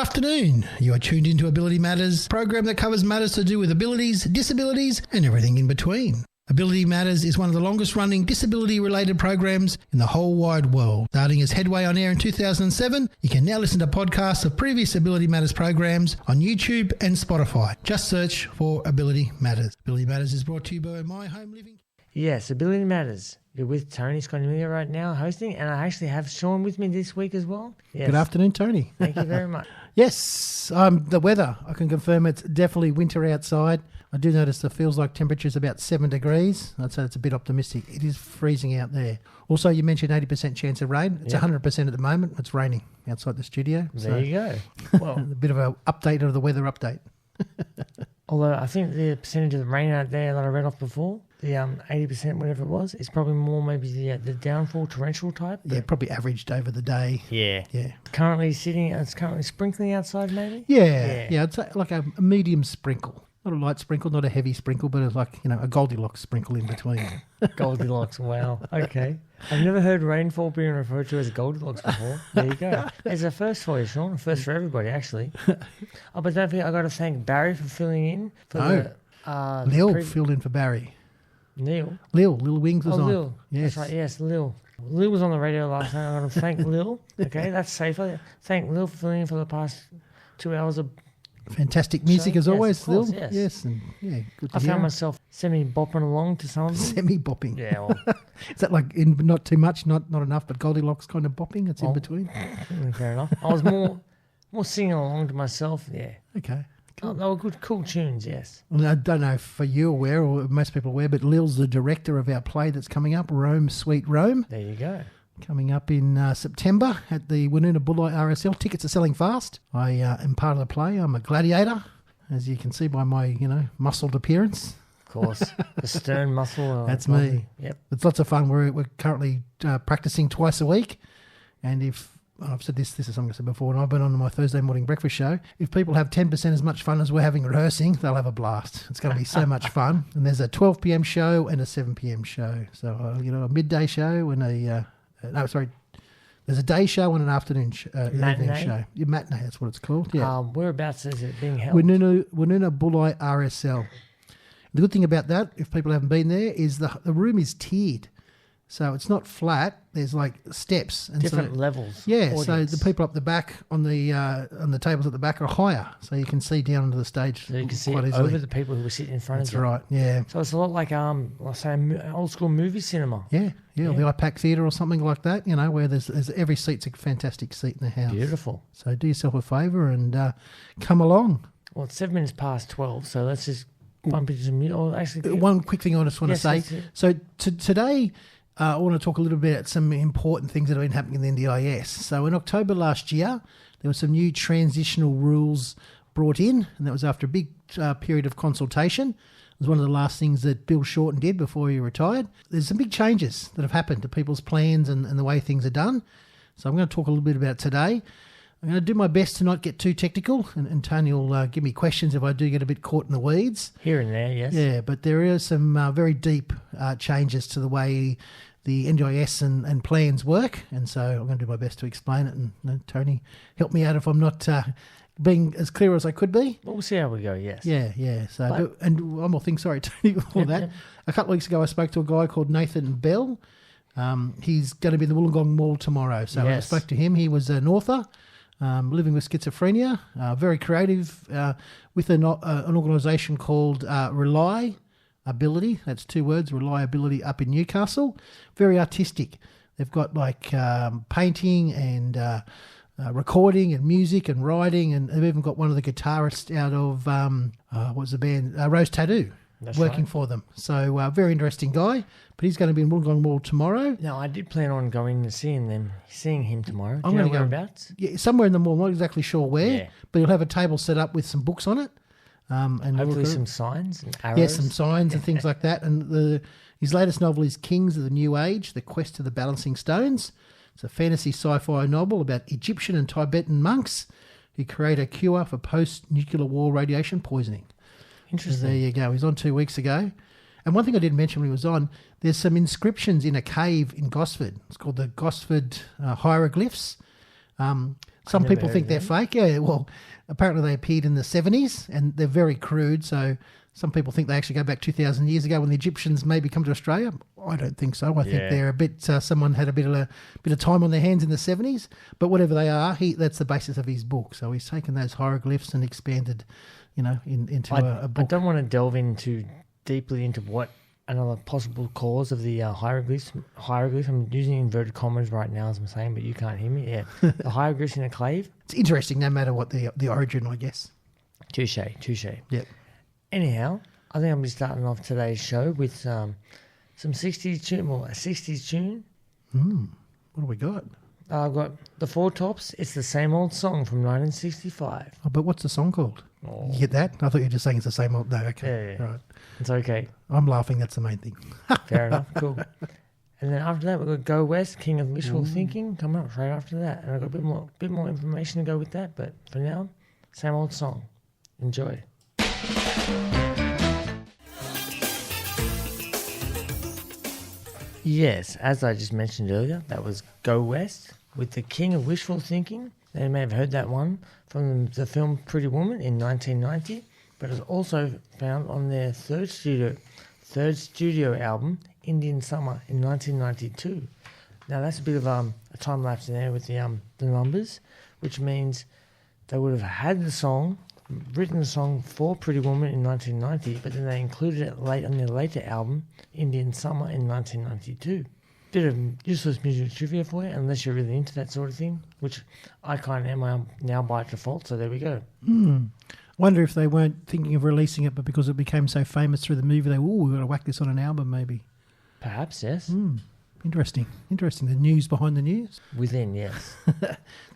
afternoon. You are tuned into Ability Matters, a program that covers matters to do with abilities, disabilities and everything in between. Ability Matters is one of the longest running disability-related programs in the whole wide world. Starting as Headway On Air in 2007, you can now listen to podcasts of previous Ability Matters programs on YouTube and Spotify. Just search for Ability Matters. Ability Matters is brought to you by My Home Living. Yes, Ability Matters. You're with Tony Scott right now hosting, and I actually have Sean with me this week as well. Yes. Good afternoon, Tony. Thank you very much. Yes, the weather, I can confirm it's definitely winter outside. I do notice it feels like temperature's about 7 degrees. I'd say it's a bit optimistic. It is freezing out there. Also, you mentioned 80% chance of rain. It's 100% at the moment. It's raining outside the studio. There you go. Well, a bit of an update of the weather update. Although I think the percentage of the rain out there that I read off before, the 80%, whatever it was, is probably more maybe the downfall torrential type. Yeah, probably averaged over the day. Yeah. Yeah. It's currently sprinkling outside maybe? Yeah. It's like a medium sprinkle. Not a light sprinkle, not a heavy sprinkle, but it's like, a Goldilocks sprinkle in between. Goldilocks, wow. Okay. I've never heard rainfall being referred to as Goldilocks before. There you go. There's a first for you, Sean. A first for everybody, actually. But don't forget, I've got to thank Barry for filling in. Lil filled in for Barry. Lil Wings was on. Lil. Yes. That's right, yes, Lil. Lil was on the radio last night. I'm going to thank Lil. Okay, that's safer. Thank Lil for filling in for the past 2 hours of fantastic music as always, Lil. Lil. Yes, and good to I hear. found myself semi-bopping along to some of them. Semi-bopping. Yeah, well. Is that like not too much, not enough, but Goldilocks kind of bopping? It's in between? Fair enough. I was more singing along to myself, yeah. Okay. Cool. They were good, cool tunes, yes. Well, I don't know if you're aware or most people are aware, but Lil's the director of our play that's coming up, Rome, Sweet Rome. There you go. Coming up in September at the Woonona Bulleye RSL. Tickets are selling fast. I am part of the play. I'm a gladiator, as you can see by my, muscled appearance. Of course. The stern muscle. That's me. Yep. It's lots of fun. We're currently practicing twice a week. And if I've said this is something I said before, and I've been on my Thursday morning breakfast show. If people have 10% as much fun as we're having rehearsing, they'll have a blast. It's going to be so much fun. And there's a 12 p.m. show and a 7 p.m. show. So, a midday show and there's a day show and an afternoon evening show. Your matinee, that's what it's called. Yeah. Whereabouts is it being held? Woonona Bulleye RSL. The good thing about that, if people haven't been there, is the room is tiered. So it's not flat. There's like steps and different levels. Yeah. Audience. So the people up the back on the tables at the back are higher, so you can see down into the stage. So you can see quite over the people who were sitting in front of you. That's right. Yeah. So it's a lot like old school movie cinema. Yeah. The IPAC theatre or something like that. Where there's every seat's a fantastic seat in the house. Beautiful. So do yourself a favour and come along. Well, it's 7 minutes past 12, so let's just bump into some. One quick thing I just want to say. So today. I want to talk a little bit about some important things that have been happening in the NDIS. So in October last year, there were some new transitional rules brought in, and that was after a big period of consultation. It was one of the last things that Bill Shorten did before he retired. There's some big changes that have happened to people's plans and the way things are done. So I'm going to talk a little bit about today. I'm going to do my best to not get too technical, and Tony will give me questions if I do get a bit caught in the weeds. Here and there, yes. Yeah, but there are some very deep changes to the way the NDIS and plans work, and so I'm going to do my best to explain it. And Tony, help me out if I'm not being as clear as I could be. Well, we'll see how we go, yes. Yeah. So, and one more thing, sorry, Tony, before that. A couple of weeks ago, I spoke to a guy called Nathan Bell. He's going to be in the Wollongong Mall tomorrow. So I spoke to him. He was an author. Living with schizophrenia, very creative, with an organisation called Reliability. That's 2 words, Reliability, up in Newcastle. Very artistic. They've got like painting and recording and music and writing, and they've even got one of the guitarists out of what's the band Rose Tattoo. That's working right. for them. So very interesting guy, but he's going to be in Wollongong Mall tomorrow. No, I did plan on going and seeing him tomorrow. Do I'm you know going to go whereabouts? Yeah, somewhere in the mall. Not exactly sure where, but he'll have a table set up with some books on it. And hopefully some signs and arrows. Yeah, some signs and things like that. And his latest novel is Kings of the New Age, The Quest to the Balancing Stones. It's a fantasy sci-fi novel about Egyptian and Tibetan monks who create a cure for post-nuclear war radiation poisoning. Interesting. So there you go. He's on 2 weeks ago. And one thing I didn't mention when he was on, there's some inscriptions in a cave in Gosford. It's called the Gosford Hieroglyphs. So Some people think they're fake. Yeah, well, apparently they appeared in the 70s and they're very crude. So some people think they actually go back 2,000 years ago when the Egyptians maybe come to Australia. I don't think so. I think they're a bit. Someone had a bit of time on their hands in the 70s. But whatever they are, that's the basis of his book. So he's taken those hieroglyphs and expanded, into a book. I don't want to delve deeply into what another possible cause of the hieroglyphs. I'm using inverted commas right now, as I'm saying, but you can't hear me. Yeah, the hieroglyphs in a clave. It's interesting, no matter what the origin, I guess. Touche. Yep. Anyhow, I think I'm going to be starting off today's show with some 60s tune, a 60s tune. What do we got? I've got the Four Tops. It's the same old song from 1965. Oh, but what's the song called? You get that? I thought you were just saying it's the same old. No, okay. Yeah. Right. It's okay. I'm laughing. That's the main thing. Fair enough. Cool. And then after that, we've got Go West, King of Wishful Thinking, coming up right after that. And I've got a bit more information to go with that. But for now, same old song. Enjoy. Yes, as I just mentioned earlier, that was Go West with the King of Wishful Thinking. They may have heard that one from the film Pretty Woman in 1990, but it's also found on their third studio album, Indian Summer, in 1992. Now that's a bit of a time lapse in there with the numbers, which means they would have had written the song for Pretty Woman in 1990, but then they included it on their later album, Indian Summer, in 1992. Bit of useless music trivia for you, unless you're really into that sort of thing, which I kind of am now by default, so there we go. Wonder if they weren't thinking of releasing it, but because it became so famous through the movie, we've got to whack this on an album maybe. Perhaps, yes. Interesting. The news behind the news. Within, yes.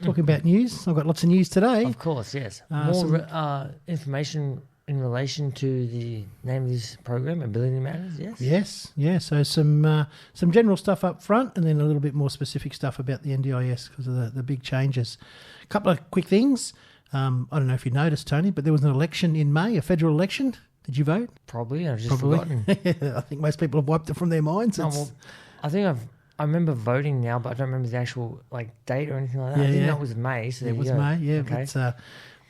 Talking about news, I've got lots of news today. Of course, yes. More information in relation to the name of this program, Ability Matters, yes? Yes, yeah. So some general stuff up front and then a little bit more specific stuff about the NDIS because of the big changes. A couple of quick things. I don't know if you noticed, Tony, but there was an election in May, a federal election. Did you vote? Probably. I've just forgotten. I think most people have wiped it from their minds. I think I remember voting now, but I don't remember the actual date or anything like that. I didn't know it was May, so there you go. It was May, yeah. Okay. It's one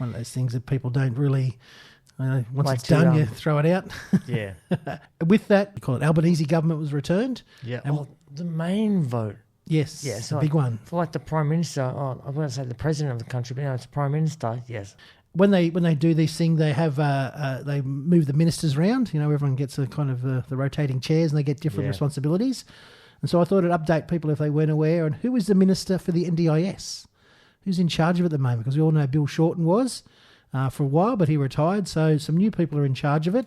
of those things that people don't really... once it's done, you throw it out. Yeah. With that, you call it Albanese government was returned. Yeah. And the main vote. Yes. Yes. The big one. For the Prime Minister, I was going to say the President of the country, but no, it's the Prime Minister, yes. When they do these things, they have they move the ministers around. Everyone gets a kind of the rotating chairs and they get different responsibilities. And so I thought I'd update people if they weren't aware. And who is the minister for the NDIS? Who's in charge of it at the moment? Because we all know Bill Shorten was for a while, but he retired. So some new people are in charge of it.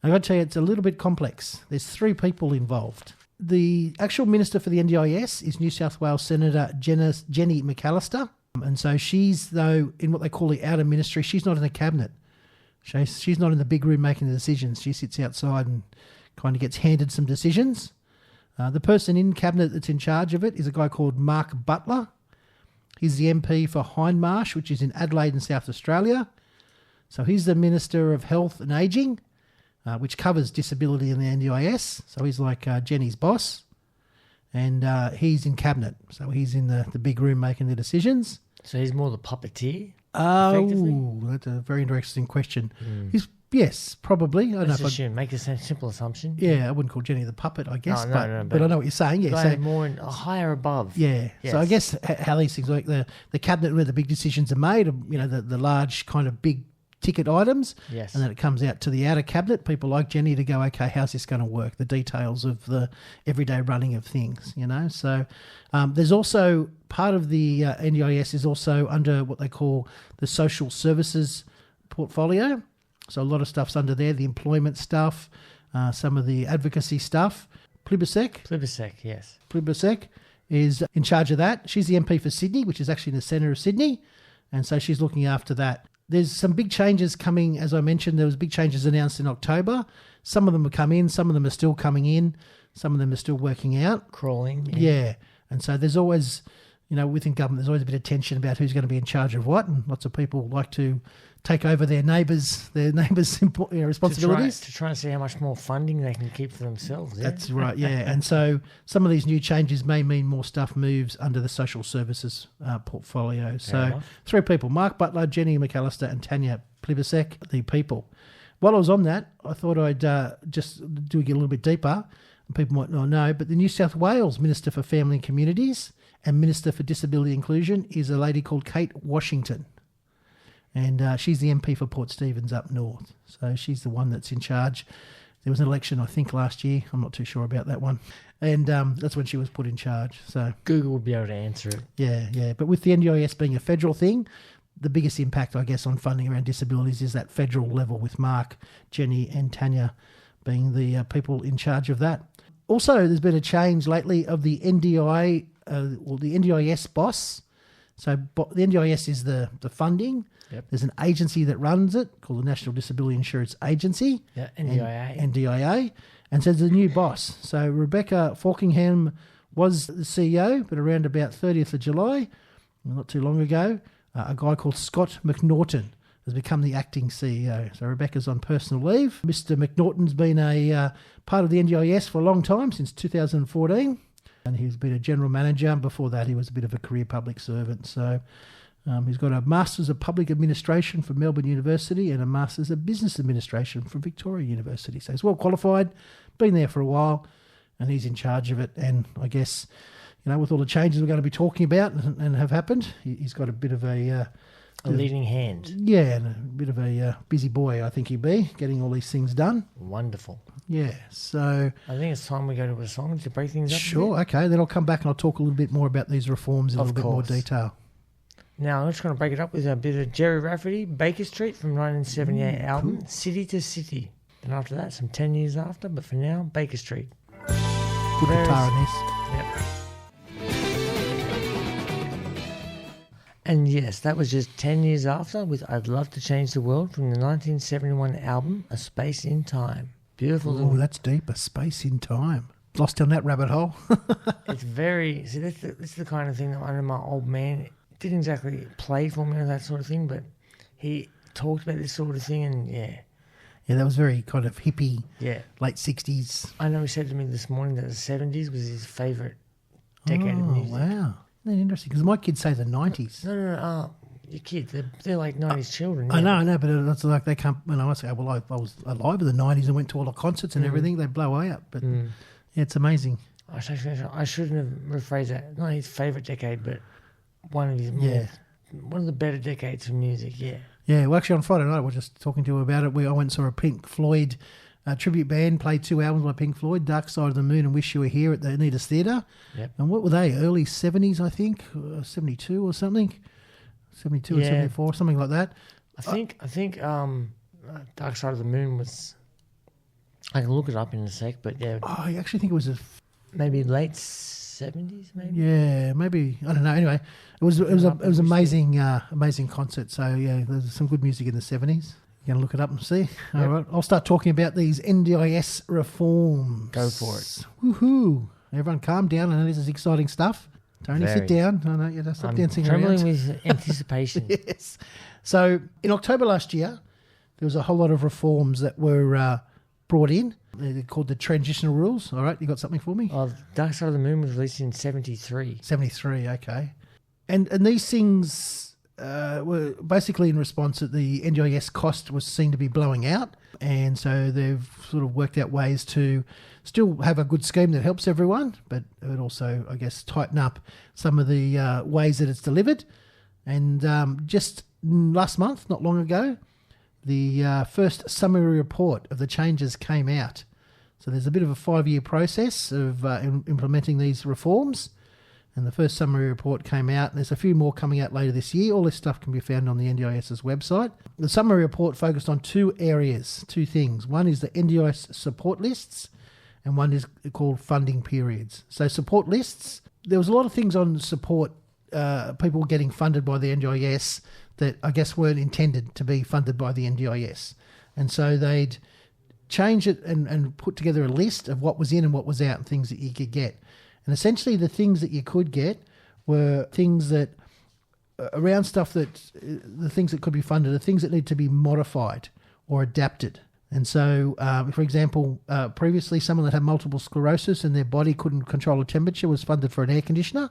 I've got to tell you, it's a little bit complex. There's 3 people involved. The actual minister for the NDIS is New South Wales Senator Jenny McAllister. And so she's, though, in what they call the outer ministry, she's not in the cabinet. She's not in the big room making the decisions. She sits outside and kind of gets handed some decisions. The person in cabinet that's in charge of it is a guy called Mark Butler. He's the MP for Hindmarsh, which is in Adelaide in South Australia. So he's the Minister of Health and Ageing, which covers disability in the NDIS. So he's like Jenny's boss. And he's in cabinet. So he's in the big room making the decisions. So he's more the puppeteer? Oh, that's a very interesting question. Yes, probably. Let's assume. Make a simple assumption. Yeah, I wouldn't call Jenny the puppet, I guess. No, but I know what you're saying. Yeah, so more a higher above. Yeah. Yes. So I guess how these things work, the cabinet where the big decisions are made, the large kind of big ticket items. Yes. And then it comes out to the outer cabinet, people like Jenny to go, okay, how's this going to work? The details of the everyday running of things, So there's also part of the NDIS is also under what they call the social services portfolio. So a lot of stuff's under there, the employment stuff, some of the advocacy stuff. Plibersek, yes. Plibersek is in charge of that. She's the MP for Sydney, which is actually in the centre of Sydney. And so she's looking after that. There's some big changes coming. As I mentioned, there was big changes announced in October. Some of them have come in. Some of them are still coming in. Some of them are still working out. Crawling. Yeah. And so there's always... within government, there's always a bit of tension about who's going to be in charge of what, and lots of people like to take over their neighbours' responsibilities. To try and see how much more funding they can keep for themselves. Yeah? That's right, yeah. And so some of these new changes may mean more stuff moves under the social services portfolio. So 3 people, Mark Butler, Jenny McAllister and Tanya Plivasek, the people. While I was on that, I thought I'd just do get a little bit deeper. People might not know, but the New South Wales Minister for Family and Communities and Minister for Disability Inclusion is a lady called Kate Washington. And she's the MP for Port Stephens up north. So she's the one that's in charge. There was an election, I think, last year. I'm not too sure about that one. And that's when she was put in charge. So Google would be able to answer it. Yeah. But with the NDIS being a federal thing, the biggest impact, I guess, on funding around disabilities is that federal level with Mark, Jenny and Tanya being the people in charge of that. Also, there's been a change lately of the NDIS boss. So the NDIS is the funding. Yep. There's an agency that runs it called the National Disability Insurance Agency. Yeah, NDIA. NDIA. And so there's a new boss. So Rebecca Falkingham was the CEO, but around about 30th of July, not too long ago, a guy called Scott McNaughton has become the acting CEO. So Rebecca's on personal leave. Mr. McNaughton's been a part of the NDIS for a long time, since 2014. And he's been a general manager. Before that, he was a bit of a career public servant. So he's got a Masters of Public Administration from Melbourne University and a Masters of Business Administration from Victoria University. So he's well qualified, been there for a while, and he's in charge of it. And I guess, with all the changes we're going to be talking about and have happened, he's got a bit of a leading hand. Yeah, and a bit of a busy boy, I think he'd be, getting all these things done. Wonderful. Yeah, so I think it's time we go to a song to break things up. Sure, okay. Then I'll come back and I'll talk a little bit more about these reforms in a little bit more detail. Now, I'm just going to break it up with a bit of Jerry Rafferty, Baker Street from 1978 album, cool. City to City. And after that, some 10 years after, but for now, Baker Street. Good guitar in this. Yep. And yes, that was just 10 years after with I'd Love to Change the World from the 1971 album, A Space in Time. Beautiful. Oh, that's deep, A Space in Time. Lost down that rabbit hole. It's very... See, that's the kind of thing that I know my old man didn't exactly play for me or that sort of thing, but he talked about this sort of thing and yeah. Yeah, that was very kind of hippie, late 60s. I know he said to me this morning that the 70s was his favourite decade of music. Oh, wow. Isn't that interesting? Because my kids say the 90s. No. Your kids, they're like 90s children. Yeah. I know, but it's like they come, I say, well, I was alive in the 90s and went to all the concerts and everything, they blow way up. But yeah, it's amazing. I shouldn't have rephrased that. Not his favourite decade, but one of his one of the better decades of music, yeah. Yeah, well, actually on Friday night, we were just talking to him about it. I went and saw a Pink Floyd tribute band, played 2 albums by Pink Floyd, Dark Side of the Moon and Wish You Were Here at the Anita's Theatre. Yep. And what were they, early 70s, I think, 72 or something? 72 or 74, something like that. I think Dark Side of the Moon was... I can look it up in a sec, but yeah. Oh, I actually think it was maybe late 70s, maybe. Yeah, maybe. I don't know. Anyway, it was amazing, amazing concert. So yeah, there's some good music in the 70s. You're gonna look it up and see. All right, I'll start talking about these NDIS reforms. Go for it. Woohoo! Everyone, calm down. I know this is exciting stuff. Tony, sit down. I know you don't stop dancing around. I'm trembling with anticipation. Yes. So in October last year, there was a whole lot of reforms that were brought in. They're called the transitional rules. All right, you got something for me? Oh, Dark Side of the Moon was released in 73. 73, okay. And these things were basically in response that the NDIS cost was seen to be blowing out. And so they've sort of worked out ways to still have a good scheme that helps everyone, but it would also, I guess, tighten up some of the ways that it's delivered. And just last month, not long ago, the first summary report of the changes came out. So there's a bit of a 5-year process of implementing these reforms. And the first summary report came out. There's a few more coming out later this year. All this stuff can be found on the NDIS's website. The summary report focused on 2 areas, 2 things. One is the NDIS support lists, and one is called funding periods. So support lists, there was a lot of things on support, people getting funded by the NDIS that I guess weren't intended to be funded by the NDIS. And so they'd change it and put together a list of what was in and what was out and things that you could get. And essentially the things that you could get were things that around stuff that the things that could be funded are things that need to be modified or adapted. And so, for example, previously someone that had multiple sclerosis and their body couldn't control the temperature was funded for an air conditioner.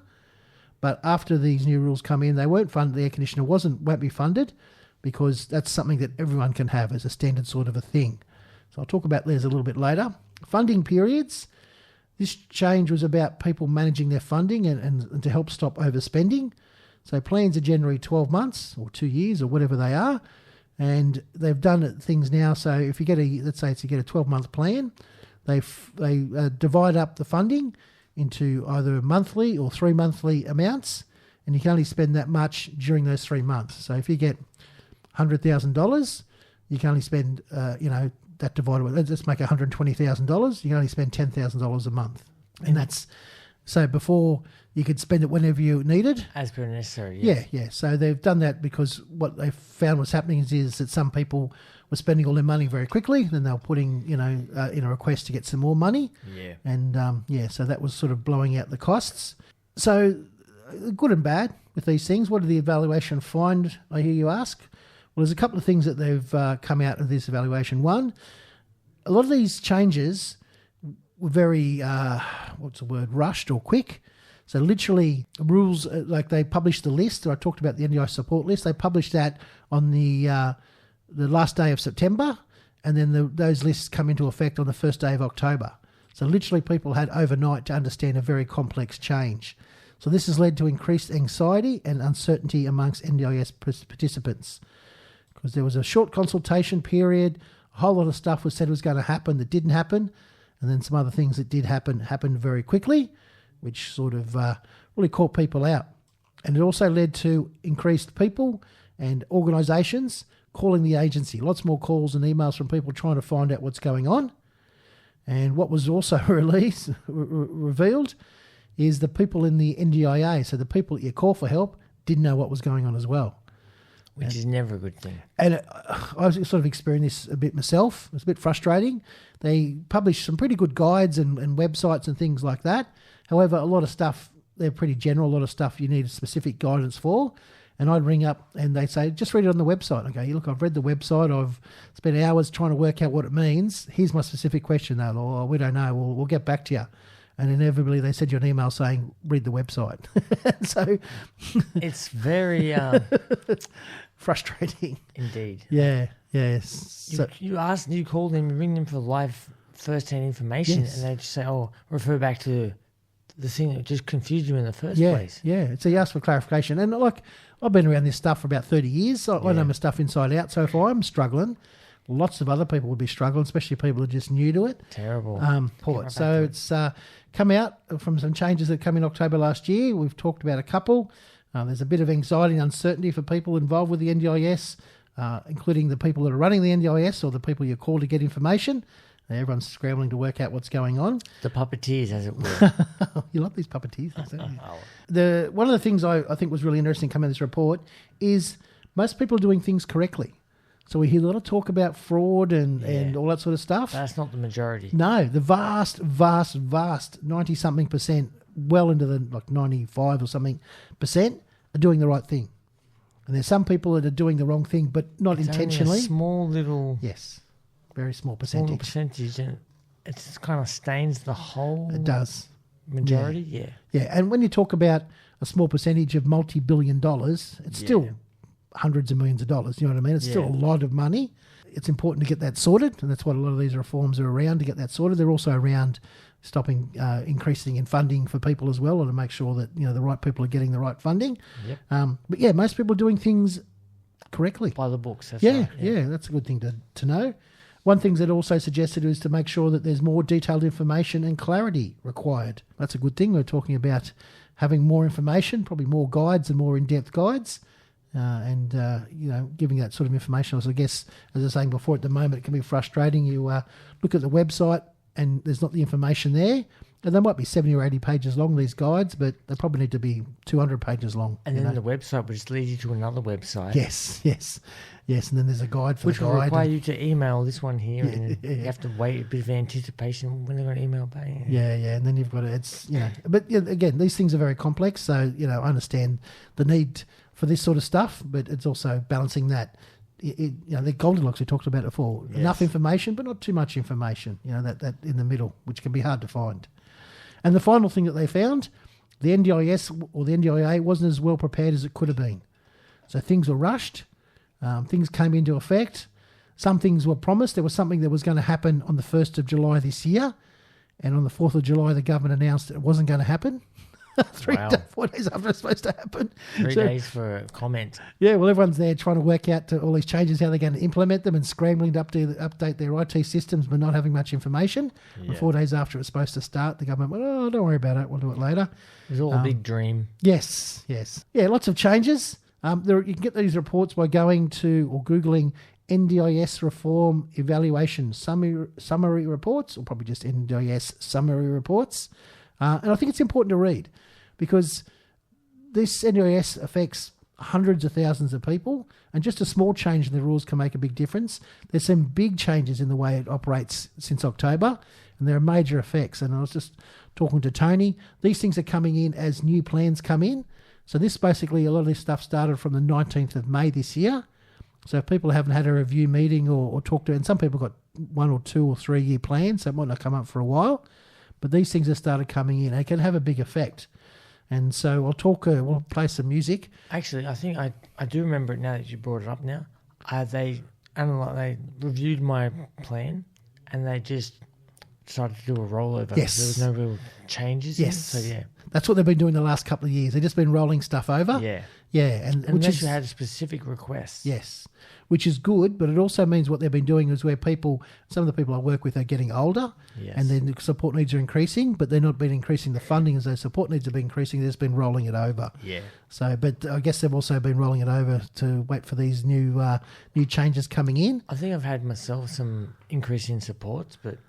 But after these new rules come in, they won't fund, the air conditioner won't be funded, because that's something that everyone can have as a standard sort of a thing. So I'll talk about these a little bit later. Funding periods. This change was about people managing their funding and to help stop overspending. So plans are generally 12 months or 2 years or whatever they are. And they've done things now. So if you get let's say you get a 12-month plan, they divide up the funding into either monthly or 3 monthly amounts, and you can only spend that much during those 3 months. So if you get $100,000, you can only spend, that divided by, let's make $120,000, you can only spend $10,000 a month. And that's, so before you could spend it whenever you needed. As per necessary, yes. Yeah. So they've done that because what they found was happening is that some people were spending all their money very quickly, then they were putting, in a request to get some more money. Yeah. And, so that was sort of blowing out the costs. So good and bad with these things. What did the evaluation find, I hear you ask? Well, there's a couple of things that they've come out of this evaluation. One, a lot of these changes were very, rushed or quick. So literally rules, like they published the list. I talked about the NDIS support list. They published that on the last day of September, and then those lists come into effect on the first day of October. So literally people had overnight to understand a very complex change. So this has led to increased anxiety and uncertainty amongst NDIS participants, because there was a short consultation period, a whole lot of stuff was said was going to happen that didn't happen, and then some other things that did happen happened very quickly, which sort of really caught people out. And it also led to increased people and organisations calling the agency. Lots more calls and emails from people trying to find out what's going on. And what was also revealed is the people in the NDIA, so the people that you call for help, didn't know what was going on as well. Which is never a good thing. And I was sort of experienced this a bit myself. It was a bit frustrating. They published some pretty good guides and websites and things like that. However, a lot of stuff, they're pretty general. A lot of stuff you need specific guidance for. And I'd ring up and they'd say, just read it on the website. I go, look, I've read the website. I've spent hours trying to work out what it means. Here's my specific question, though. Or we don't know. We'll get back to you. And inevitably they send you an email saying, read the website. So it's very frustrating. Indeed. Yeah, yes. You call them, you ring them for live first-hand information, yes. And they just say, refer back to the thing that just confused you in the first place. Yeah, so you ask for clarification. And like, I've been around this stuff for about 30 years. I know my stuff inside out. So if I'm struggling, lots of other people would be struggling, especially people who are just new to it. Terrible. So it's come out from some changes that come in October last year. We've talked about a couple. There's a bit of anxiety and uncertainty for people involved with the NDIS, including the people that are running the NDIS or the people you call to get information. Everyone's scrambling to work out what's going on. The puppeteers, as it were. You love these puppeteers, don't you? One of the things I think was really interesting coming out of this report is most people are doing things correctly. So we hear a lot of talk about fraud and all that sort of stuff. That's not the majority. No, the vast 90-something percent, well into the 95 or something percent, are doing the right thing. And there's some people that are doing the wrong thing, but not intentionally. Only a small little... Yes, very small percentage. Small percentage, and it just kind of stains the whole... It does. Majority, yeah. Yeah, and when you talk about a small percentage of multi-billion dollars, it's still hundreds of millions of dollars, you know what I mean? It's still a lot of money. It's important to get that sorted, and that's what a lot of these reforms are around, to get that sorted. They're also around stopping increasing in funding for people as well, or to make sure that the right people are getting the right funding. Yep. But yeah, most people are doing things correctly. By the books, that's right. Yeah, that's a good thing to know. One thing that also suggested is to make sure that there's more detailed information and clarity required. That's a good thing. We're talking about having more information, probably more guides and more in-depth guides, and giving that sort of information. So I guess, as I was saying before, at the moment it can be frustrating. You look at the website and there's not the information there, And they might be 70 or 80 pages long, these guides, but they probably need to be 200 pages long. And then the website would just lead you to another website. Yes. And then there's a guide for which the guide. Which will require you to email this one here, and you have to wait a bit of anticipation when they're going to email back. Yeah, and then you've got to, But again, these things are very complex, so, I understand the need for this sort of stuff, but it's also balancing that. The Goldilocks we talked about before. Yes. Enough information, but not too much information, that in the middle, which can be hard to find. And the final thing that they found, the NDIS or the NDIA wasn't as well prepared as it could have been. So things were rushed, things came into effect, some things were promised. There was something that was going to happen on the 1st of July this year, and on the 4th of July the government announced it wasn't going to happen. 4 days after it's supposed to happen. 3 days for a comment. Yeah, well, everyone's there trying to work out all these changes, how they're going to implement them, and scrambling to update their IT systems, but not having much information. Yeah. And 4 days after it was supposed to start, the government went, "Oh, don't worry about it. We'll do it later." It was all a big dream. Yes. Yeah, lots of changes. You can get these reports by going to or Googling NDIS Reform Evaluation Summary Reports, or probably just NDIS Summary Reports. And I think it's important to read, because this NDIS affects hundreds of thousands of people, and just a small change in the rules can make a big difference. There's some big changes in the way it operates since October, and there are major effects. And I was just talking to Tony. These things are coming in as new plans come in. So this basically, a lot of this stuff started from the 19th of May this year. So if people haven't had a review meeting or talked to, and some people got 1 or 2 or 3 year plans, so it might not come up for a while, but these things have started coming in. They can have a big effect. And so we'll play some music. Actually, I think I do remember it now that you brought it up now. They reviewed my plan, and they just decided to do a rollover. Yes. There was no real changes. Yes. So, yeah. That's what they've been doing the last couple of years. They've just been rolling stuff over. Yeah. Yeah. Unless you had specific requests. Yes. Which is good, but it also means what they've been doing is where some of the people I work with are getting older, and then the support needs are increasing, but they're not been increasing the funding as those support needs have been increasing. They've just been rolling it over. Yeah. So, but I guess they've also been rolling it over to wait for these new changes coming in. I think I've had myself some increase in supports, but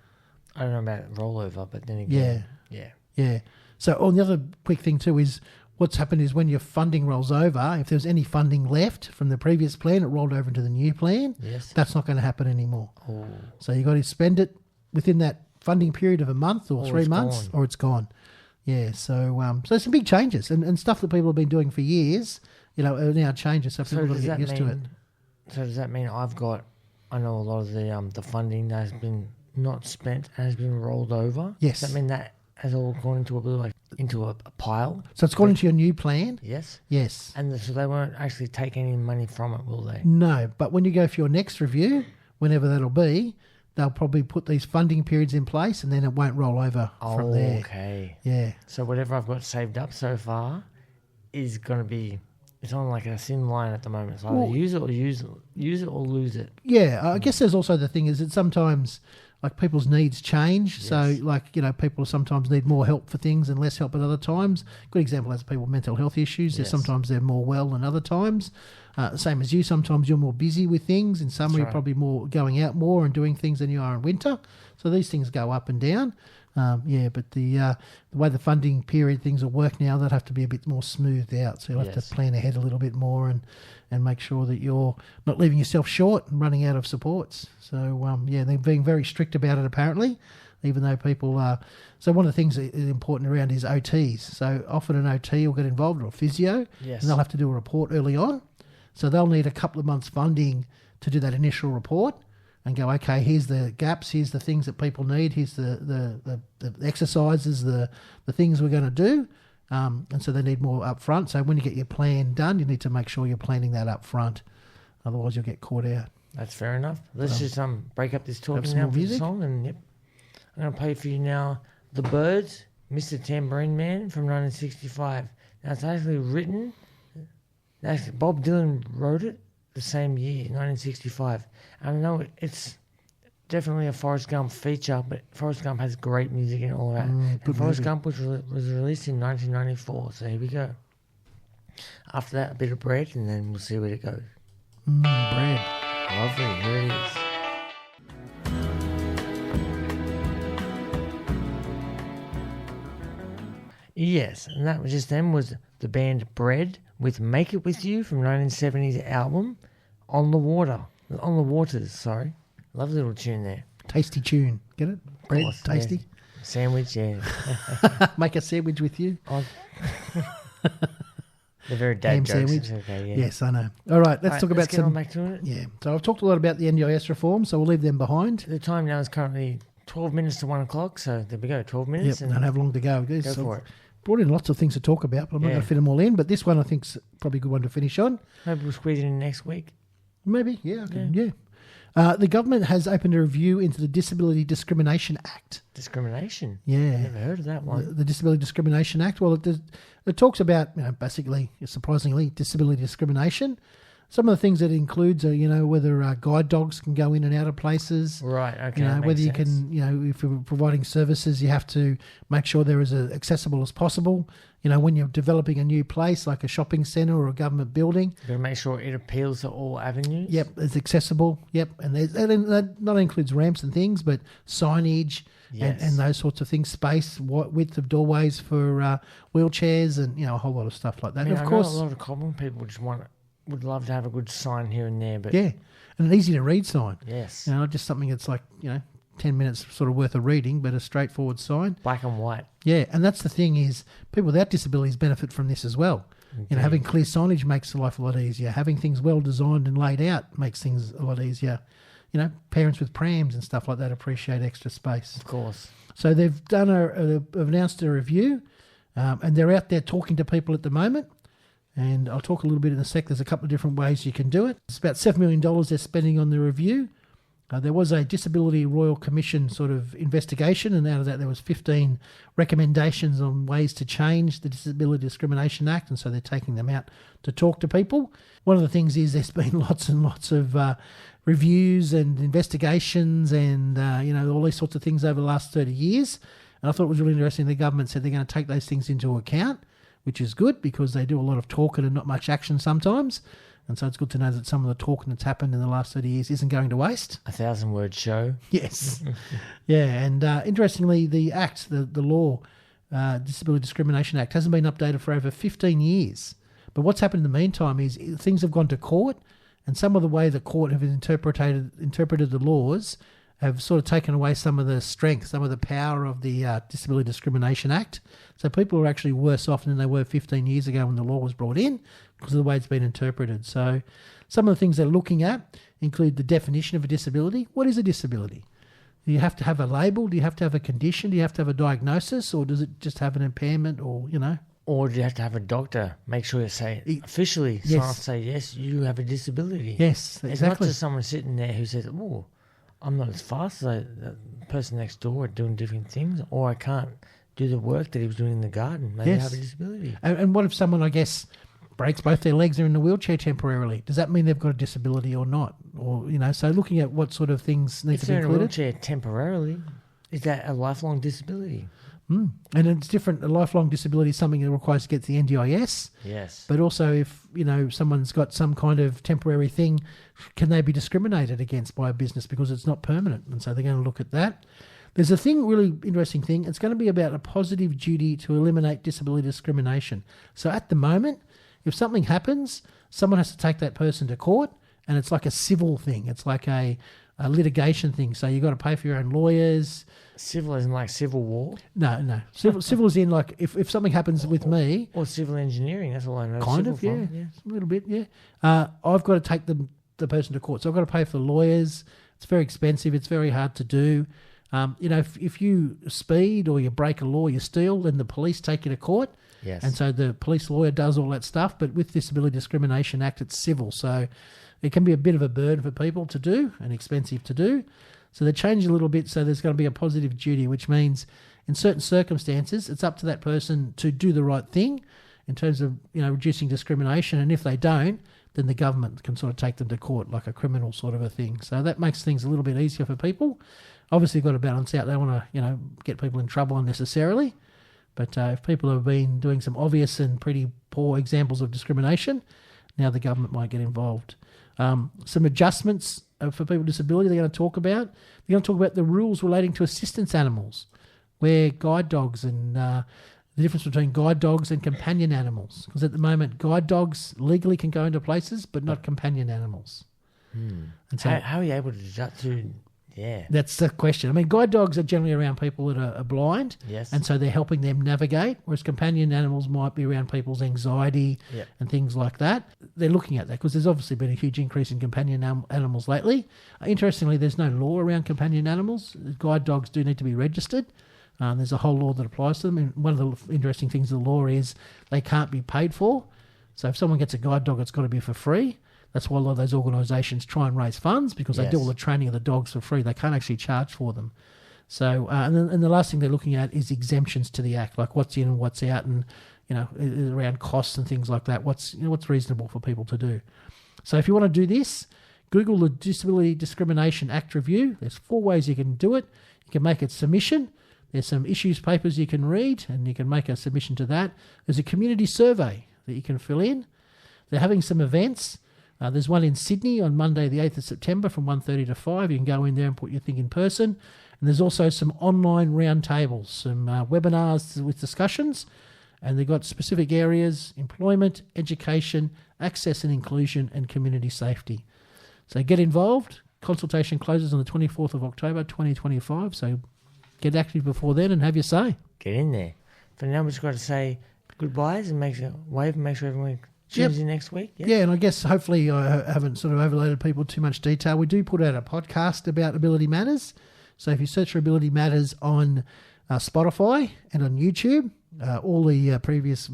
I don't know about rollover. But then again, yeah. So, on the other quick thing too is, what's happened is when your funding rolls over, if there's any funding left from the previous plan, it rolled over into the new plan. Yes. That's not going to happen anymore. Oh. So you've got to spend it within that funding period of a month or 3 months, or it's gone. Yeah, so some big changes and stuff that people have been doing for years, are now changes, so people got to get used to it. So does that mean I know a lot of the funding that has been not spent and has been rolled over? Yes. Does that mean that has all gone into a pile? So it's gone into your new plan? Yes. Yes. And so they won't actually take any money from it, will they? No, but when you go for your next review, whenever that'll be, they'll probably put these funding periods in place, and then it won't roll over from there. Okay. Yeah. So whatever I've got saved up so far is going to be... It's on like a thin line at the moment. It's either use it or lose it. Yeah, I guess there's also the thing is that sometimes... like people's needs change. Yes. So people sometimes need more help for things and less help at other times. Good example is people with mental health issues. Yes. Sometimes they're more well than other times. Same as you, sometimes you're more busy with things. In summer, you're probably more going out more and doing things than you are in winter. So these things go up and down. But the way the funding period things will work now, they'll have to be a bit more smoothed out. So you'll have to plan ahead a little bit more and make sure that you're not leaving yourself short and running out of supports. So, they're being very strict about it apparently, even though people are... So one of the things that is important around is OTs. So often an OT will get involved, or a physio, and they'll have to do a report early on. So they'll need a couple of months funding to do that initial report and go, okay, here's the gaps, here's the things that people need, here's the exercises, the things we're going to do. And so they need more up front. So when you get your plan done, you need to make sure you're planning that up front. Otherwise, you'll get caught out. That's fair enough. Let's just break up this talking now for the song. And I'm going to play for you now The Birds, Mr. Tambourine Man from 1965. Now, it's actually written... Bob Dylan wrote it the same year, 1965. I know it's definitely a Forrest Gump feature, but Forrest Gump has great music in all of that. And Forrest Gump was released in 1994, so here we go. After that, a bit of bread, and then we'll see where it goes. Bread. Lovely, here it is. Yes, and that was just them was the band Bread with Make It With You from 1970's album On the Waters, sorry. Lovely little tune there. Tasty tune. Get it? Bread, Course, tasty. Yeah. Sandwich, yeah. Make a sandwich with you. They're very dad jokes. Sandwich. Okay, yeah. Yes, I know. All right, let's talk about get on back to it. Yeah, so I've talked a lot about the NDIS reform, so we'll leave them behind. The time now is currently 12 minutes to 1 o'clock, so there we go, 12 minutes. Yep, and don't have long to go. Go for it. Brought in lots of things to talk about, but I'm not going to fit them all in. But this one I think is probably a good one to finish on. Maybe we'll squeeze it in next week. Maybe, yeah. The government has opened a review into the Disability Discrimination Act. Discrimination? Yeah. I've never heard of that one. The Disability Discrimination Act. Well, it talks about, basically, surprisingly, disability discrimination. Some of the things that it includes are, whether guide dogs can go in and out of places. Right, okay. Whether you can, if you're providing services, you have to make sure they're as accessible as possible. When you're developing a new place, like a shopping centre or a government building. You've got to make sure it appeals to all avenues. Yep, it's accessible. Yep, and that not only includes ramps and things, but signage and those sorts of things, space, width of doorways for wheelchairs and, a whole lot of stuff like that. I of course, know a lot of common people just would love to have a good sign here and there. But yeah, and an easy to read sign. Yes. Not just something that's like, 10 minutes sort of worth of reading, but a straightforward sign. Black and white. Yeah, and that's the thing is people without disabilities benefit from this as well. Okay. Having clear signage makes life a lot easier. Having things well designed and laid out makes things a lot easier. Parents with prams and stuff like that appreciate extra space. Of course. So they've done announced a review, and they're out there talking to people at the moment. And I'll talk a little bit in a sec. There's a couple of different ways you can do it. It's about $7 million they're spending on the review. There was a Disability Royal Commission sort of investigation, and out of that there was 15 recommendations on ways to change the Disability Discrimination Act, and so they're taking them out to talk to people. One of the things is there's been lots and lots of reviews and investigations and, all these sorts of things over the last 30 years. And I thought it was really interesting the government said they're going to take those things into account, which is good because they do a lot of talking and not much action sometimes. And so it's good to know that some of the talking that's happened in the last 30 years isn't going to waste. 1,000-word show. Yes. Yeah, and interestingly, the Act, the law, Disability Discrimination Act, hasn't been updated for over 15 years. But what's happened in the meantime is things have gone to court, and some of the way the court have interpreted the laws have sort of taken away some of the strength, some of the power of the Disability Discrimination Act. So people are actually worse off than they were 15 years ago when the law was brought in because of the way it's been interpreted. So some of the things they're looking at include the definition of a disability. What is a disability? Do you have to have a label? Do you have to have a condition? Do you have to have a diagnosis? Or does it just have an impairment or, Or do you have to have a doctor make sure you say officially, say, yes, you have a disability. Yes, exactly. It's not just someone sitting there who says, oh, I'm not as fast as the person next door doing different things, or I can't do the work that he was doing in the garden. Maybe I have a disability. And what if someone, I guess, breaks both their legs, are in a wheelchair temporarily? Does that mean they've got a disability or not? Or, so looking at what sort of things need to be included. If they're in a wheelchair temporarily, is that a lifelong disability? And it's different. A lifelong disability is something that requires to get to the NDIS. Yes. But also if, someone's got some kind of temporary thing, can they be discriminated against by a business because it's not permanent? And so they're going to look at that. There's a really interesting thing. It's going to be about a positive duty to eliminate disability discrimination. So at the moment, if something happens, someone has to take that person to court, and it's like a civil thing. It's like a litigation thing. So you've got to pay for your own lawyers. Civil isn't like civil war? No. Civil is in like if something happens with me. Or civil engineering, that's all I know. Kind of, yeah. A little bit, yeah. I've got to take the person to court. So I've got to pay for lawyers. It's very expensive. It's very hard to do. If you speed or you break a law, you steal, then the police take you to court. Yes. And so the police lawyer does all that stuff. But with Disability Discrimination Act, it's civil. So it can be a bit of a burden for people to do and expensive to do. So they change a little bit. So there's going to be a positive duty, which means in certain circumstances, it's up to that person to do the right thing in terms of, reducing discrimination. And if they don't, then the government can sort of take them to court like a criminal sort of a thing. So that makes things a little bit easier for people. Obviously, you've got to balance out. They don't want to, get people in trouble unnecessarily. But if people have been doing some obvious and pretty poor examples of discrimination, now the government might get involved. Some adjustments for people with disability they're going to talk about. They're going to talk about the rules relating to assistance animals, where guide dogs and the difference between guide dogs and companion animals. Because at the moment, guide dogs legally can go into places, but not companion animals. And so, how are you able to yeah. That's the question. I mean, guide dogs are generally around people that are blind, yes, and so they're helping them navigate, whereas companion animals might be around people's anxiety and things like that. They're looking at that because there's obviously been a huge increase in companion animals lately. Interestingly, there's no law around companion animals. Guide dogs do need to be registered. There's a whole law that applies to them. And one of the interesting things of the law is they can't be paid for. So if someone gets a guide dog, it's got to be for free. That's why a lot of those organisations try and raise funds because they do all the training of the dogs for free. They can't actually charge for them. So, and the last thing they're looking at is exemptions to the Act, like what's in and what's out, and around costs and things like that. What's reasonable for people to do. So, if you want to do this, Google the Disability Discrimination Act review. There's 4 ways you can do it. You can make a submission. There's some issues papers you can read, and you can make a submission to that. There's a community survey that you can fill in. They're having some events. There's one in Sydney on Monday, the 8th of September from 1:30 to 5. You can go in there and put your thing in person. And there's also some online roundtables, some webinars with discussions. And they've got specific areas: employment, education, access and inclusion, and community safety. So get involved. Consultation closes on the 24th of October 2025. So get active before then and have your say. Get in there. For now, we've just got to say goodbyes and make sure everyone tunes in next week. Yeah, and I guess hopefully I haven't sort of overloaded people too much detail. We do put out a podcast about Ability Matters. So if you search for Ability Matters on Spotify and on YouTube, all the previous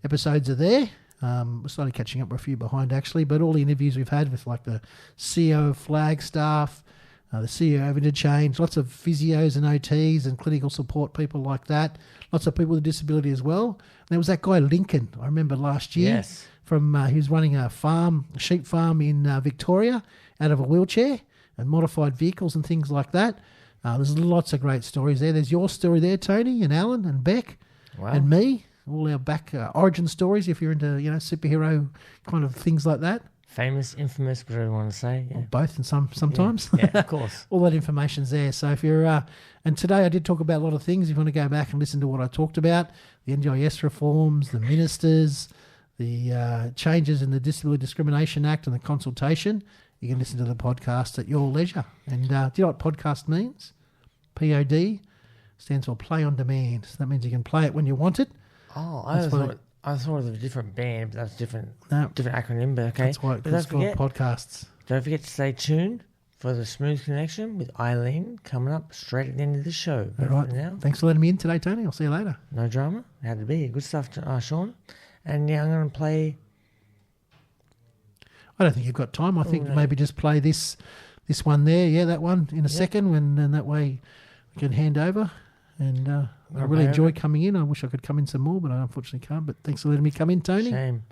episodes are there. We're slowly catching up. We're a few behind actually, but all the interviews we've had with like the CEO of Flagstaff, the CEO of Interchange, lots of physios and OTs and clinical support people like that, lots of people with a disability as well. And there was that guy Lincoln, I remember last year, from he was running a sheep farm in Victoria out of a wheelchair and modified vehicles and things like that. There's lots of great stories there. There's your story there, Tony, and Alan and Beck and me, all our back origin stories if you're into superhero kind of things like that. Famous, infamous, whatever you want to say. Yeah. Or both and sometimes. Yeah, of course. All that information's there. So if you're... and today I did talk about a lot of things. If you want to go back and listen to what I talked about, the NDIS reforms, the ministers, the changes in the Disability Discrimination Act and the consultation, you can listen to the podcast at your leisure. And do you know what podcast means? POD stands for Play On Demand. So that means you can play it when you want it. Oh, I thought it was a different band, but that's different acronym, but okay. That's why it's called podcasts. Don't forget to stay tuned for the Smooth Connection with Eileen coming up straight at the end of the show. All right. Now. Thanks for letting me in today, Tony. I'll see you later. No drama. Had to be. Good stuff, Sean. And yeah, I'm going to play... I don't think you've got time. I think maybe just play this one there. Yeah, that one in a second, and that way we can hand over. And I really enjoy coming in. I wish I could come in some more, but I unfortunately can't. But thanks for letting me come in, Tony. Shame.